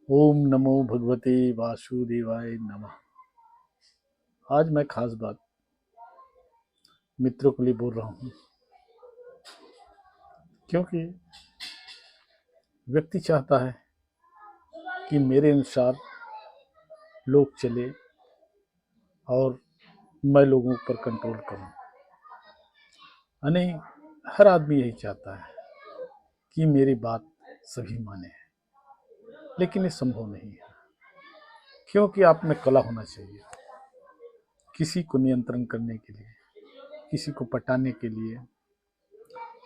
ओम नमो भगवते वासुदेवाय नमः। आज मैं खास बात मित्रों के लिए बोल रहा हूँ, क्योंकि व्यक्ति चाहता है कि मेरे अनुसार लोग चले और मैं लोगों पर कंट्रोल करूं। यानी हर आदमी यही चाहता है कि मेरी बात सभी माने, लेकिन ये संभव नहीं है, क्योंकि आप में कला होना चाहिए किसी को नियंत्रण करने के लिए, किसी को पटाने के लिए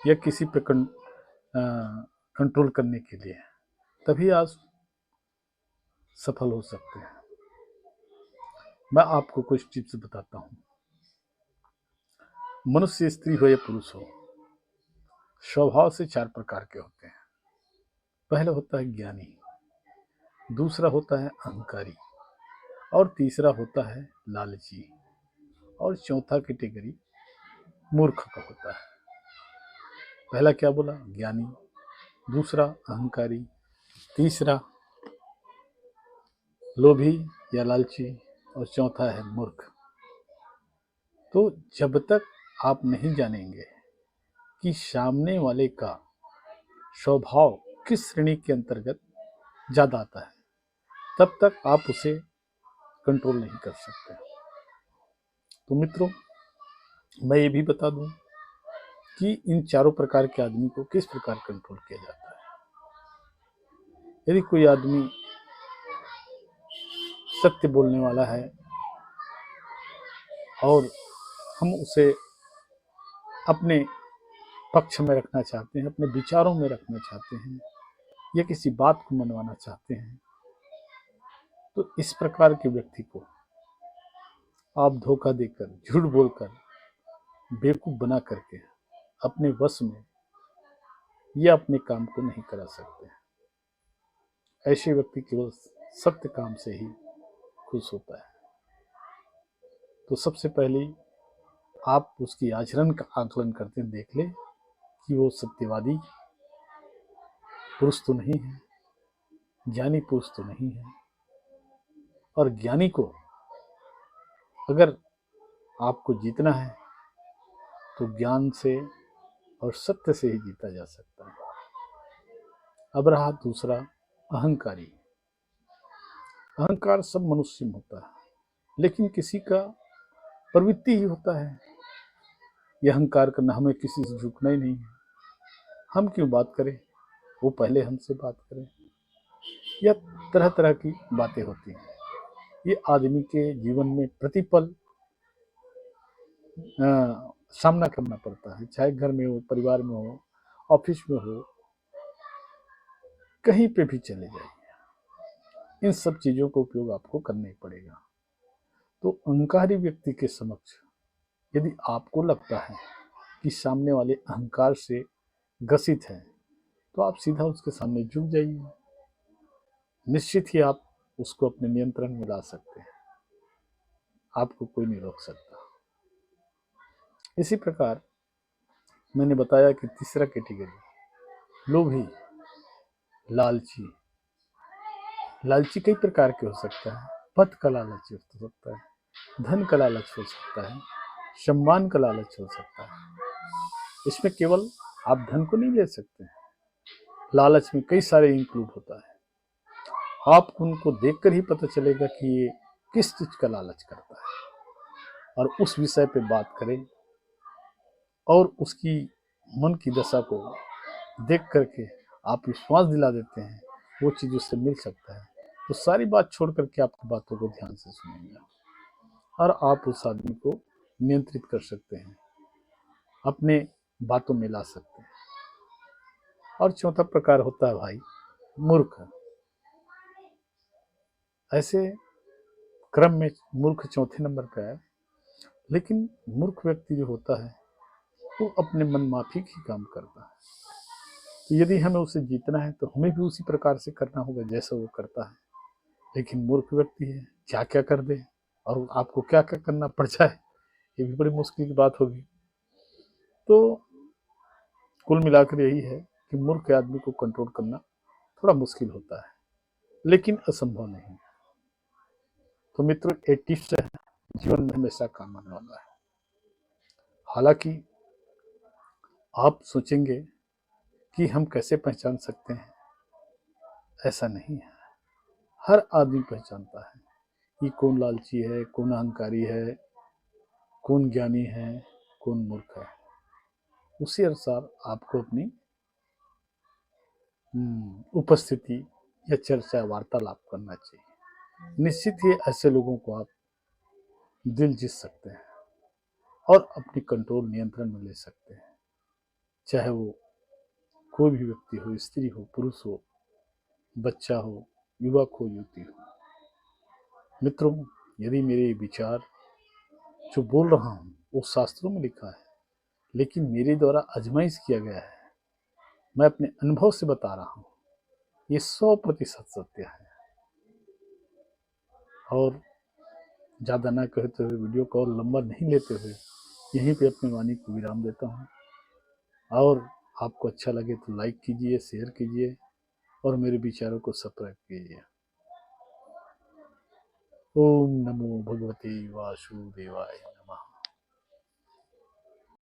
या किसी पे कंट्रोल करने के लिए, तभी आज सफल हो सकते हैं। मैं आपको कुछ टिप्स बताता हूँ। मनुष्य, स्त्री हो या पुरुष हो, स्वभाव से 4 प्रकार के होते हैं। पहला होता है ज्ञानी, दूसरा होता है अहंकारी, और तीसरा होता है लालची, और चौथा कैटेगरी मूर्ख का होता है। पहला क्या बोला? ज्ञानी, दूसरा अहंकारी, तीसरा लोभी या लालची, और चौथा है मूर्ख। तो जब तक आप नहीं जानेंगे कि सामने वाले का स्वभाव किस श्रेणी के अंतर्गत ज्यादा आता है, तब तक आप उसे कंट्रोल नहीं कर सकते। तो मित्रों, मैं ये भी बता दूं कि इन चारों प्रकार के आदमी को किस प्रकार कंट्रोल किया जाता है। यदि कोई आदमी सत्य बोलने वाला है और हम उसे अपने पक्ष में रखना चाहते हैं, अपने विचारों में रखना चाहते हैं, या किसी बात को मनवाना चाहते हैं, तो इस प्रकार के व्यक्ति को आप धोखा देकर, झूठ बोलकर, बेवकूफ बना करके अपने वश में या अपने काम को नहीं करा सकते। ऐसे व्यक्ति केवल सत्य काम से ही खुश होता है। तो सबसे पहले आप उसकी आचरण का आकलन करते देख ले कि वो सत्यवादी पुरुष तो नहीं है, ज्ञानी पुरुष तो नहीं है। और ज्ञानी को अगर आपको जीतना है तो ज्ञान से और सत्य से ही जीता जा सकता है। अब रहा दूसरा, अहंकारी। अहंकार सब मनुष्य में होता है, लेकिन किसी का प्रवृत्ति ही होता है यह अहंकार करना, हमें किसी से झुकना ही नहीं है, हम क्यों बात करें, वो पहले हमसे बात करें, या तरह तरह की बातें होती हैं। ये आदमी के जीवन में प्रतिपल सामना करना पड़ता है, चाहे घर में हो, परिवार में हो, ऑफिस में हो, कहीं पे भी चले जाइए, इन सब चीजों का उपयोग आपको करना ही पड़ेगा। तो अहंकारी व्यक्ति के समक्ष यदि आपको लगता है कि सामने वाले अहंकार से ग्रसित है, तो आप सीधा उसके सामने झुक जाइए। निश्चित ही आप उसको अपने नियंत्रण में ला सकते हैं, आपको कोई नहीं रोक सकता। इसी प्रकार मैंने बताया कि तीसरा कैटेगरी लोभी, लालची। लालची कई प्रकार के हो सकता है। पद का लालच हो सकता है, धन का लालच हो सकता है, सम्मान का लालच हो सकता है। इसमें केवल आप धन को नहीं ले सकते हैं, लालच में कई सारे इंक्लूड होता है। आपको उनको देखकर ही पता चलेगा कि ये किस चीज का लालच करता है, और उस विषय पे बात करें और उसकी मन की दशा को देख करके आप विश्वास दिला देते हैं वो चीज उससे मिल सकता है, तो सारी बात छोड़ करके आपकी बातों को ध्यान से सुनेंगे और आप उस आदमी को नियंत्रित कर सकते हैं, अपने बातों में ला सकते हैं। और चौथा प्रकार होता है भाई मूर्ख। ऐसे क्रम में मूर्ख चौथे नंबर पर है, लेकिन मूर्ख व्यक्ति जो होता है वो अपने मन माफिक ही काम करता है। तो यदि हमें उसे जीतना है तो हमें भी उसी प्रकार से करना होगा जैसा वो करता है। लेकिन मूर्ख व्यक्ति है, क्या क्या कर दे और आपको क्या क्या करना पड़ जाए, ये भी बड़ी मुश्किल की बात होगी। तो कुल मिलाकर यही है कि मूर्ख आदमी को कंट्रोल करना थोड़ा मुश्किल होता है। लेकिन असंभव नहीं। तो मित्रों, ये टिप्स है, जीवन में हमेशा काम आने वाला है। हालांकि आप सोचेंगे कि हम कैसे पहचान सकते हैं, ऐसा नहीं है। हर आदमी पहचानता है कि कौन लालची है, कौन अहंकारी है, कौन ज्ञानी है, कौन मूर्ख है। उसी अनुसार आपको अपनी उपस्थिति या चर्चा वार्तालाप करना चाहिए। निश्चित ही ऐसे लोगों को आप दिल जीत सकते हैं और अपनी कंट्रोल नियंत्रण में ले सकते हैं, चाहे वो कोई भी व्यक्ति हो, स्त्री हो, पुरुष हो, बच्चा हो, युवक हो, युवती हो। मित्रों, यदि मेरे विचार जो बोल रहा हूँ वो शास्त्रों में लिखा है, लेकिन मेरे द्वारा आजमाइश किया गया है, मैं अपने अनुभव से बता रहा हूँ, ये 100% सत्य है। और ज़्यादा ना कहते हुए, वीडियो को और लंबा नहीं लेते हुए, यहीं पे अपनी वाणी को विराम देता हूँ। और आपको अच्छा लगे तो लाइक कीजिए, शेयर कीजिए और मेरे विचारों को सब्सक्राइब कीजिए। ओम नमो भगवते वासुदेवाय।